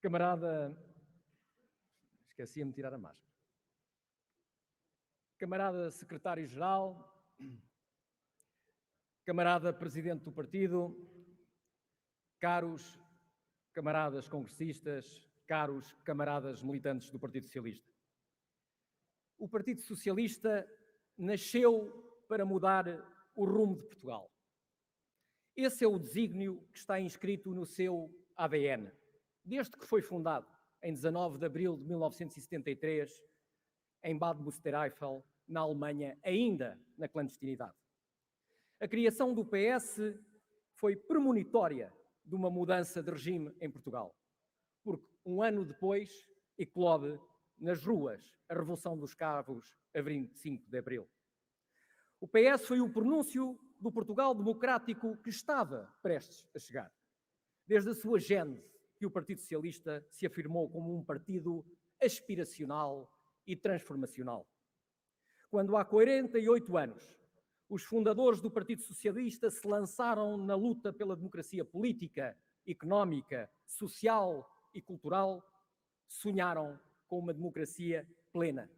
Camarada, esqueci-me de tirar a máscara. Camarada secretário-geral, camarada presidente do partido, caros camaradas congressistas, caros camaradas militantes do Partido Socialista. O Partido Socialista nasceu para mudar o rumo de Portugal. Esse é o desígnio que está inscrito no seu ADN, desde que foi fundado, em 19 de abril de 1973, em Bad Münstereifel, na Alemanha, ainda na clandestinidade. A criação do PS foi premonitória de uma mudança de regime em Portugal, porque um ano depois eclode nas ruas a Revolução dos Cravos, a 25 de abril. O PS foi o pronúncio do Portugal democrático que estava prestes a chegar. Desde a sua gênese, que o Partido Socialista se afirmou como um partido aspiracional e transformacional. Quando há 48 anos, os fundadores do Partido Socialista se lançaram na luta pela democracia política, económica, social e cultural, sonharam com uma democracia plena,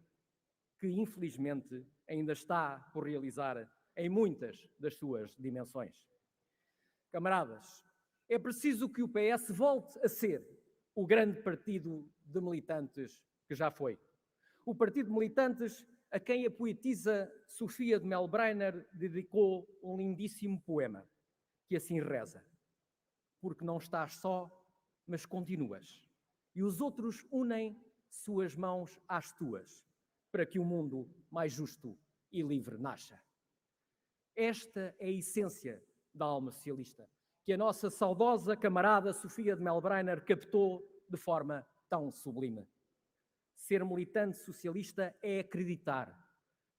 que infelizmente ainda está por realizar em muitas das suas dimensões. Camaradas, é preciso que o PS volte a ser o grande partido de militantes que já foi. O partido de militantes a quem a poetisa Sofia de Melbrenner dedicou um lindíssimo poema, que assim reza: porque não estás só, mas continuas, e os outros unem suas mãos às tuas, para que o mundo mais justo e livre nasça. Esta é a essência da alma socialista, que a nossa saudosa camarada Sofia de Melbrenner captou de forma tão sublime. Ser militante socialista é acreditar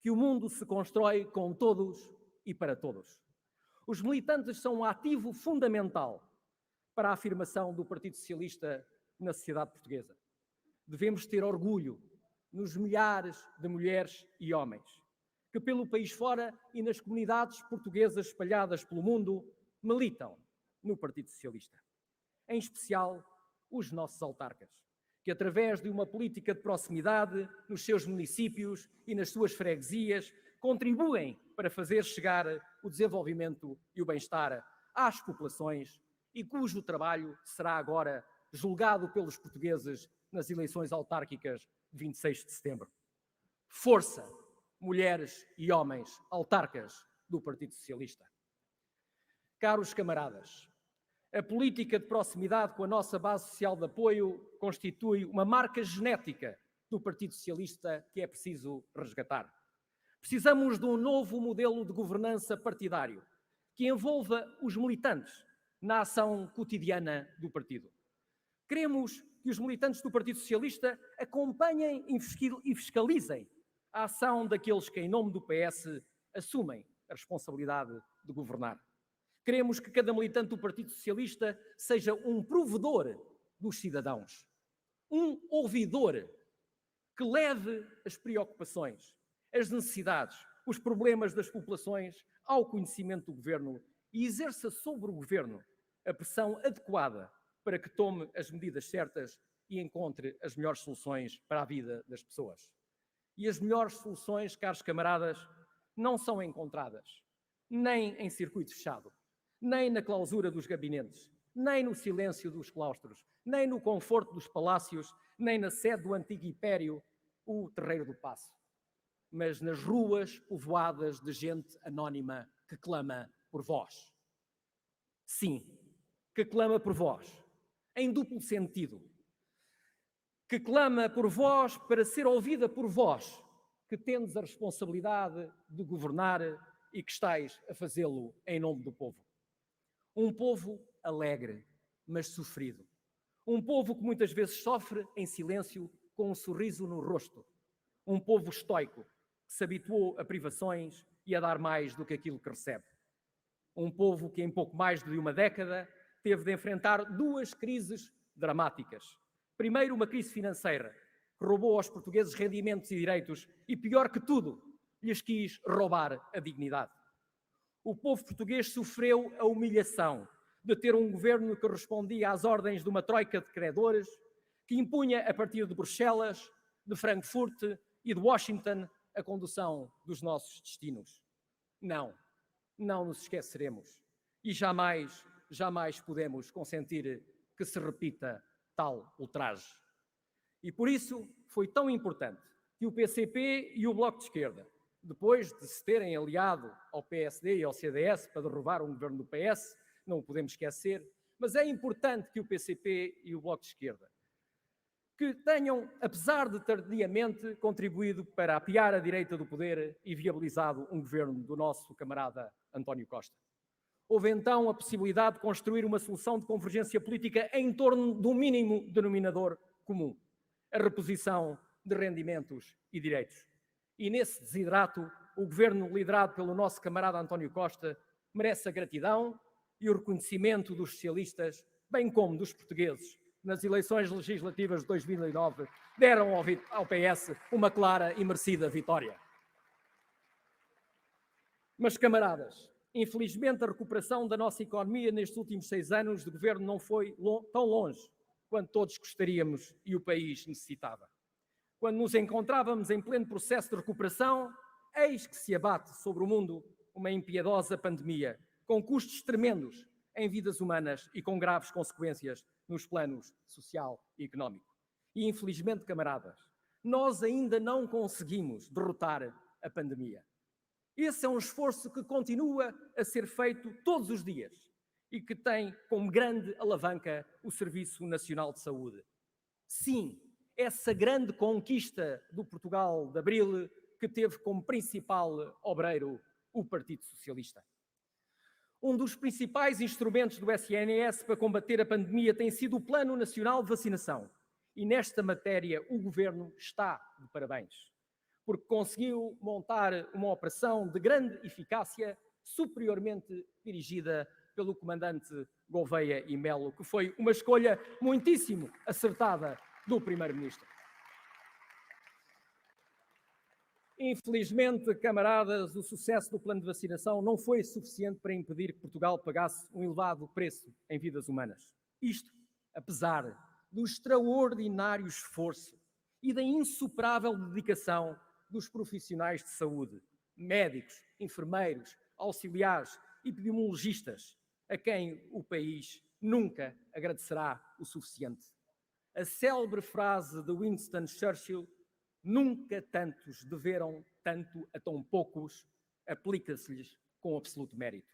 que o mundo se constrói com todos e para todos. Os militantes são um ativo fundamental para a afirmação do Partido Socialista na sociedade portuguesa. Devemos ter orgulho nos milhares de mulheres e homens que pelo país fora e nas comunidades portuguesas espalhadas pelo mundo militam no Partido Socialista. Em especial, os nossos autarcas, que através de uma política de proximidade nos seus municípios e nas suas freguesias contribuem para fazer chegar o desenvolvimento e o bem-estar às populações e cujo trabalho será agora julgado pelos portugueses nas eleições autárquicas de 26 de setembro. Força, mulheres e homens autarcas do Partido Socialista. Caros camaradas, a política de proximidade com a nossa base social de apoio constitui uma marca genética do Partido Socialista que é preciso resgatar. Precisamos de um novo modelo de governança partidário que envolva os militantes na ação cotidiana do partido. Queremos que os militantes do Partido Socialista acompanhem e fiscalizem a ação daqueles que, em nome do PS, assumem a responsabilidade de governar. Queremos que cada militante do Partido Socialista seja um provedor dos cidadãos, um ouvidor que leve as preocupações, as necessidades, os problemas das populações ao conhecimento do governo e exerça sobre o governo a pressão adequada para que tome as medidas certas e encontre as melhores soluções para a vida das pessoas. E as melhores soluções, caros camaradas, não são encontradas nem em circuito fechado, nem na clausura dos gabinetes, nem no silêncio dos claustros, nem no conforto dos palácios, nem na sede do antigo império, o Terreiro do Paço, mas nas ruas povoadas de gente anónima que clama por vós. Sim, que clama por vós, em duplo sentido. Que clama por vós para ser ouvida por vós, que tendes a responsabilidade de governar e que estáis a fazê-lo em nome do povo. Um povo alegre, mas sofrido. Um povo que muitas vezes sofre em silêncio, com um sorriso no rosto. Um povo estoico, que se habituou a privações e a dar mais do que aquilo que recebe. Um povo que em pouco mais de uma década teve de enfrentar duas crises dramáticas. Primeiro, uma crise financeira, que roubou aos portugueses rendimentos e direitos e, pior que tudo, lhes quis roubar a dignidade. O povo português sofreu a humilhação de ter um governo que respondia às ordens de uma troika de credores que impunha a partir de Bruxelas, de Frankfurt e de Washington a condução dos nossos destinos. Não, não nos esqueceremos e jamais podemos consentir que se repita tal ultraje. E por isso foi tão importante que o PCP e o Bloco de Esquerda, depois de se terem aliado ao PSD e ao CDS para derrubar um governo do PS, não o podemos esquecer, mas é importante que o PCP e o Bloco de Esquerda, que tenham, apesar de tardiamente, contribuído para apiar a direita do poder e viabilizado um governo do nosso camarada António Costa. Houve então a possibilidade de construir uma solução de convergência política em torno do mínimo denominador comum, a reposição de rendimentos e direitos. E nesse desidrato, o governo liderado pelo nosso camarada António Costa merece a gratidão e o reconhecimento dos socialistas, bem como dos portugueses, nas eleições legislativas de 2009, deram ao PS uma clara e merecida vitória. Mas, camaradas, infelizmente a recuperação da nossa economia nestes últimos 6 anos de governo não foi tão longe quanto todos gostaríamos e o país necessitava. Quando nos encontrávamos em pleno processo de recuperação, eis que se abate sobre o mundo uma impiedosa pandemia, com custos tremendos em vidas humanas e com graves consequências nos planos social e económico. E, infelizmente, camaradas, nós ainda não conseguimos derrotar a pandemia. Esse é um esforço que continua a ser feito todos os dias e que tem como grande alavanca o Serviço Nacional de Saúde. Sim, essa grande conquista do Portugal de Abril, que teve como principal obreiro o Partido Socialista. Um dos principais instrumentos do SNS para combater a pandemia tem sido o Plano Nacional de Vacinação. E nesta matéria o Governo está de parabéns, porque conseguiu montar uma operação de grande eficácia, superiormente dirigida pelo comandante Gouveia e Melo, que foi uma escolha muitíssimo acertada do Primeiro-Ministro. Infelizmente, camaradas, o sucesso do plano de vacinação não foi suficiente para impedir que Portugal pagasse um elevado preço em vidas humanas. Isto, apesar do extraordinário esforço e da insuperável dedicação dos profissionais de saúde, médicos, enfermeiros, auxiliares, epidemiologistas, a quem o país nunca agradecerá o suficiente. A célebre frase de Winston Churchill, nunca tantos deveram tanto a tão poucos, aplica-se-lhes com absoluto mérito.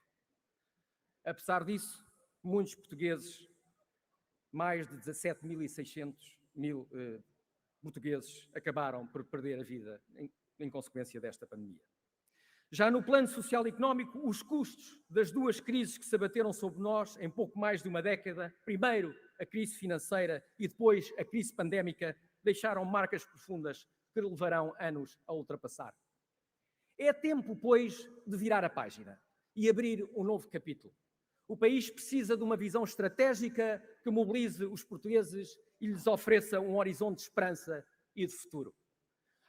Apesar disso, muitos portugueses, mais de 17.600 portugueses, acabaram por perder a vida em consequência desta pandemia. Já no plano social e económico, os custos das duas crises que se abateram sobre nós em pouco mais de uma década, primeiro a crise financeira e depois a crise pandémica, deixaram marcas profundas que levarão anos a ultrapassar. É tempo, pois, de virar a página e abrir um novo capítulo. O país precisa de uma visão estratégica que mobilize os portugueses e lhes ofereça um horizonte de esperança e de futuro.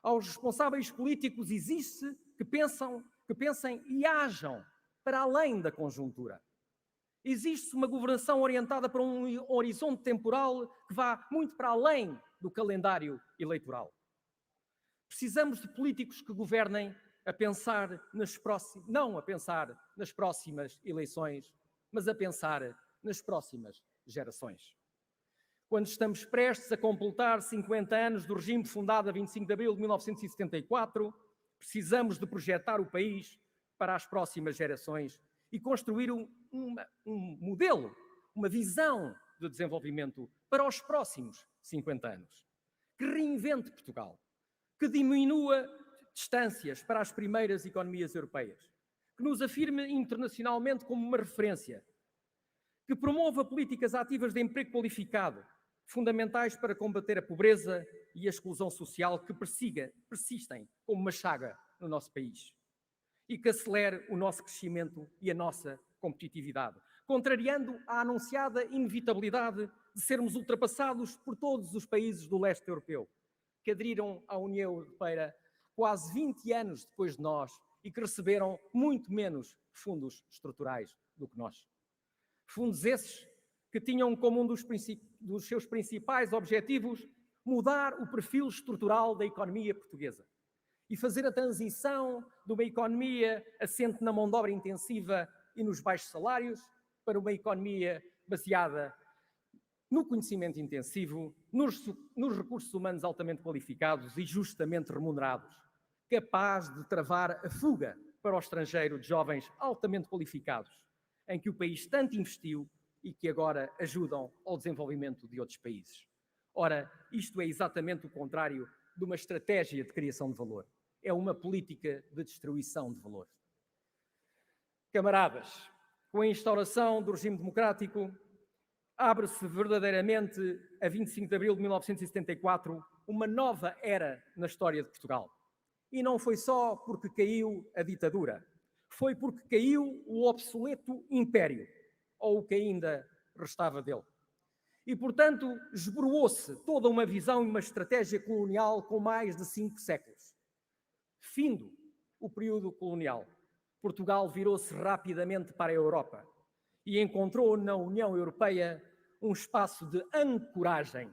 Aos responsáveis políticos exige que pensem e ajam para além da conjuntura. Existe uma governação orientada para um horizonte temporal que vá muito para além do calendário eleitoral. Precisamos de políticos que governem não a pensar nas próximas eleições, mas a pensar nas próximas gerações. Quando estamos prestes a completar 50 anos do regime fundado a 25 de abril de 1974, precisamos de projetar o país para as próximas gerações e construir um modelo, uma visão de desenvolvimento para os próximos 50 anos, que reinvente Portugal, que diminua distâncias para as primeiras economias europeias, que nos afirme internacionalmente como uma referência, que promova políticas ativas de emprego qualificado, fundamentais para combater a pobreza e a exclusão social que persistem como uma chaga no nosso país, e que acelere o nosso crescimento e a nossa competitividade, contrariando a anunciada inevitabilidade de sermos ultrapassados por todos os países do leste europeu, que aderiram à União Europeia quase 20 anos depois de nós e que receberam muito menos fundos estruturais do que nós. Fundos esses que tinham como um dos seus principais objetivos mudar o perfil estrutural da economia portuguesa e fazer a transição de uma economia assente na mão de obra intensiva e nos baixos salários para uma economia baseada no conhecimento intensivo, nos recursos humanos altamente qualificados e justamente remunerados, capaz de travar a fuga para o estrangeiro de jovens altamente qualificados, em que o país tanto investiu e que agora ajudam ao desenvolvimento de outros países. Ora, isto é exatamente o contrário de uma estratégia de criação de valor. É uma política de destruição de valor. Camaradas, com a instauração do regime democrático, abre-se verdadeiramente, a 25 de abril de 1974, uma nova era na história de Portugal. E não foi só porque caiu a ditadura, foi porque caiu o obsoleto império, ou o que ainda restava dele. E, portanto, esboroou-se toda uma visão e uma estratégia colonial com mais de 5 séculos. Findo o período colonial, Portugal virou-se rapidamente para a Europa e encontrou na União Europeia um espaço de ancoragem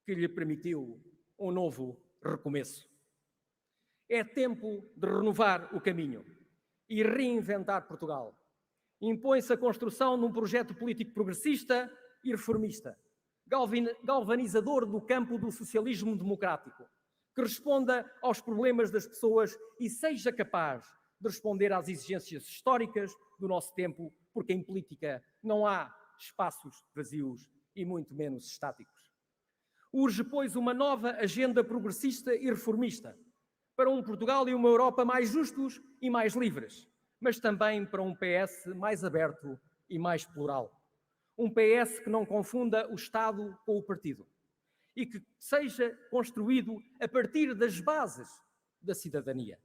que lhe permitiu um novo recomeço. É tempo de renovar o caminho e reinventar Portugal. Impõe-se a construção de um projeto político progressista e reformista, galvanizador do campo do socialismo democrático, que responda aos problemas das pessoas e seja capaz de responder às exigências históricas do nosso tempo, porque em política não há espaços vazios e muito menos estáticos. Urge, pois, uma nova agenda progressista e reformista para um Portugal e uma Europa mais justos e mais livres, mas também para um PS mais aberto e mais plural. Um PS que não confunda o Estado com o partido e que seja construído a partir das bases da cidadania.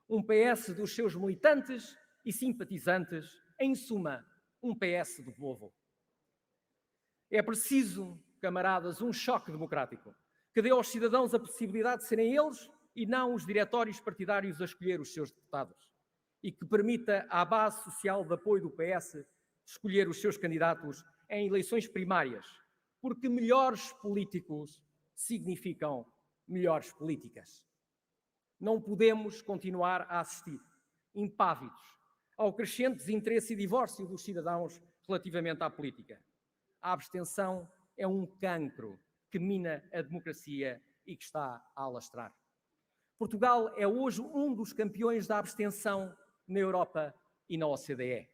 Um PS dos seus militantes e simpatizantes, em suma, um PS do povo. É preciso, camaradas, um choque democrático que dê aos cidadãos a possibilidade de serem eles e não os diretórios partidários a escolher os seus deputados e que permita à base social de apoio do PS escolher os seus candidatos em eleições primárias, porque melhores políticos significam melhores políticas. Não podemos continuar a assistir, impávidos, ao crescente desinteresse e divórcio dos cidadãos relativamente à política. A abstenção é um cancro que mina a democracia e que está a alastrar. Portugal é hoje um dos campeões da abstenção na Europa e na OCDE.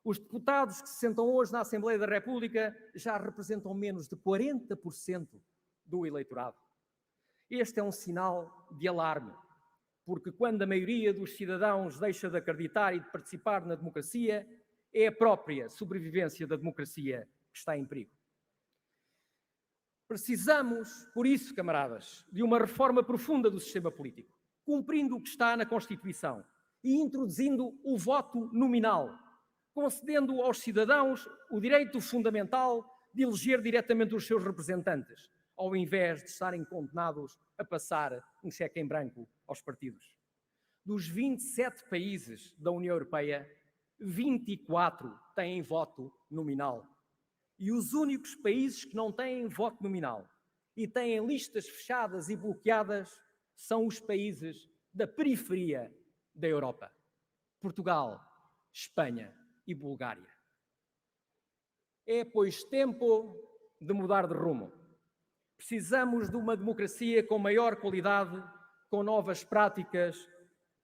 Os deputados que se sentam hoje na Assembleia da República já representam menos de 40% do eleitorado. Este é um sinal de alarme, porque quando a maioria dos cidadãos deixa de acreditar e de participar na democracia, é a própria sobrevivência da democracia que está em perigo. Precisamos, por isso, camaradas, de uma reforma profunda do sistema político, cumprindo o que está na Constituição e introduzindo o voto nominal, concedendo aos cidadãos o direito fundamental de eleger diretamente os seus representantes, ao invés de estarem condenados a passar um cheque em branco aos partidos. Dos 27 países da União Europeia, 24 têm voto nominal. E os únicos países que não têm voto nominal e têm listas fechadas e bloqueadas são os países da periferia da Europa: Portugal, Espanha e Bulgária. É, pois, tempo de mudar de rumo. Precisamos de uma democracia com maior qualidade, com novas práticas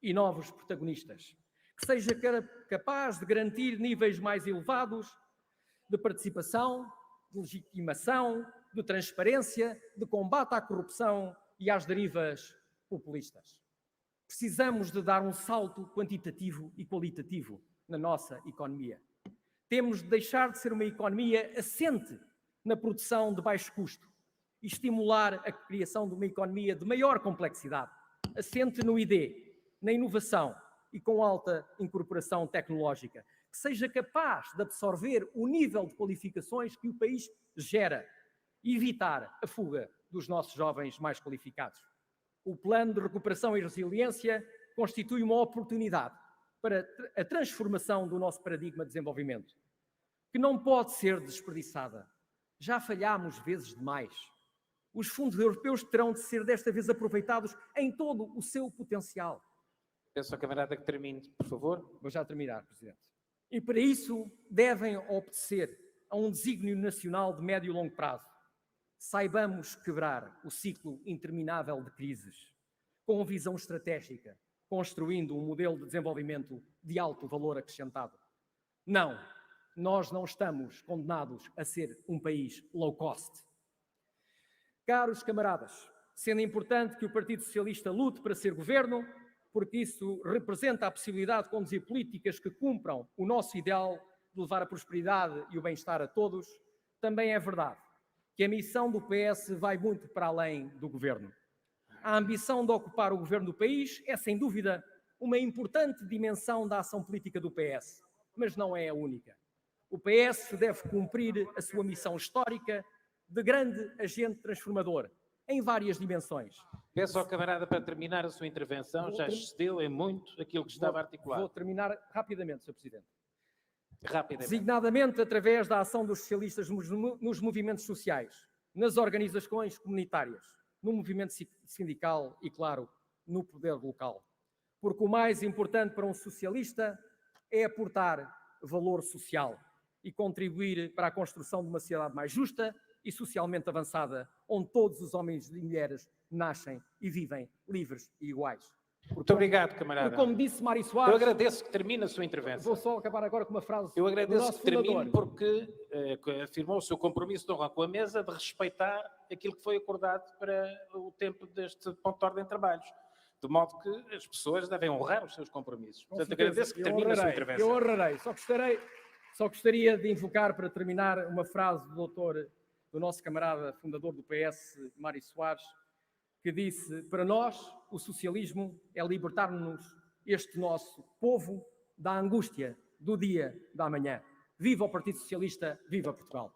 e novos protagonistas, que seja capaz de garantir níveis mais elevados de participação, de legitimação, de transparência, de combate à corrupção e às derivas populistas. Precisamos de dar um salto quantitativo e qualitativo na nossa economia. Temos de deixar de ser uma economia assente na produção de baixo custo e estimular a criação de uma economia de maior complexidade, assente no ID, na inovação e com alta incorporação tecnológica, que seja capaz de absorver o nível de qualificações que o país gera e evitar a fuga dos nossos jovens mais qualificados. O Plano de Recuperação e Resiliência constitui uma oportunidade para a transformação do nosso paradigma de desenvolvimento. que não pode ser desperdiçada. Já falhámos vezes demais. Os fundos europeus terão de ser desta vez aproveitados em todo o seu potencial. Peço ao camarada que termine, por favor. Vou já terminar, Presidente. E para isso devem obedecer a um desígnio nacional de médio e longo prazo. Saibamos quebrar o ciclo interminável de crises, com visão estratégica, construindo um modelo de desenvolvimento de alto valor acrescentado. Não, nós não estamos condenados a ser um país low cost. Caros camaradas, sendo importante que o Partido Socialista lute para ser governo, porque isso representa a possibilidade de conduzir políticas que cumpram o nosso ideal de levar a prosperidade e o bem-estar a todos, também é verdade que a missão do PS vai muito para além do governo. A ambição de ocupar o governo do país é, sem dúvida, uma importante dimensão da ação política do PS, mas não é a única. O PS deve cumprir a sua missão histórica de grande agente transformador, em várias dimensões. Peço ao camarada para terminar a sua intervenção, já excedeu em muito aquilo que estava articulado. Vou terminar rapidamente, Sr. Presidente. Rapidamente. Designadamente através da ação dos socialistas nos movimentos sociais, nas organizações comunitárias, no movimento sindical e, claro, no poder local. Porque o mais importante para um socialista é aportar valor social e contribuir para a construção de uma sociedade mais justa e socialmente avançada, onde todos os homens e mulheres nascem e vivem livres e iguais. Muito obrigado, camarada. Como disse Mário Soares... Eu agradeço que termine a sua intervenção. Vou só acabar agora com uma frase Eu agradeço que termine fundador. porque afirmou o seu compromisso de honra com a mesa de respeitar aquilo que foi acordado para o tempo deste ponto de ordem de trabalhos. De modo que as pessoas devem honrar os seus compromissos. Portanto, agradeço que termine a sua intervenção. Eu honrarei. Só gostaria de invocar, para terminar, uma frase do nosso camarada fundador do PS, Mário Soares, que disse: para nós, o socialismo é libertar-nos este nosso povo da angústia do dia da manhã. Viva o Partido Socialista, viva Portugal!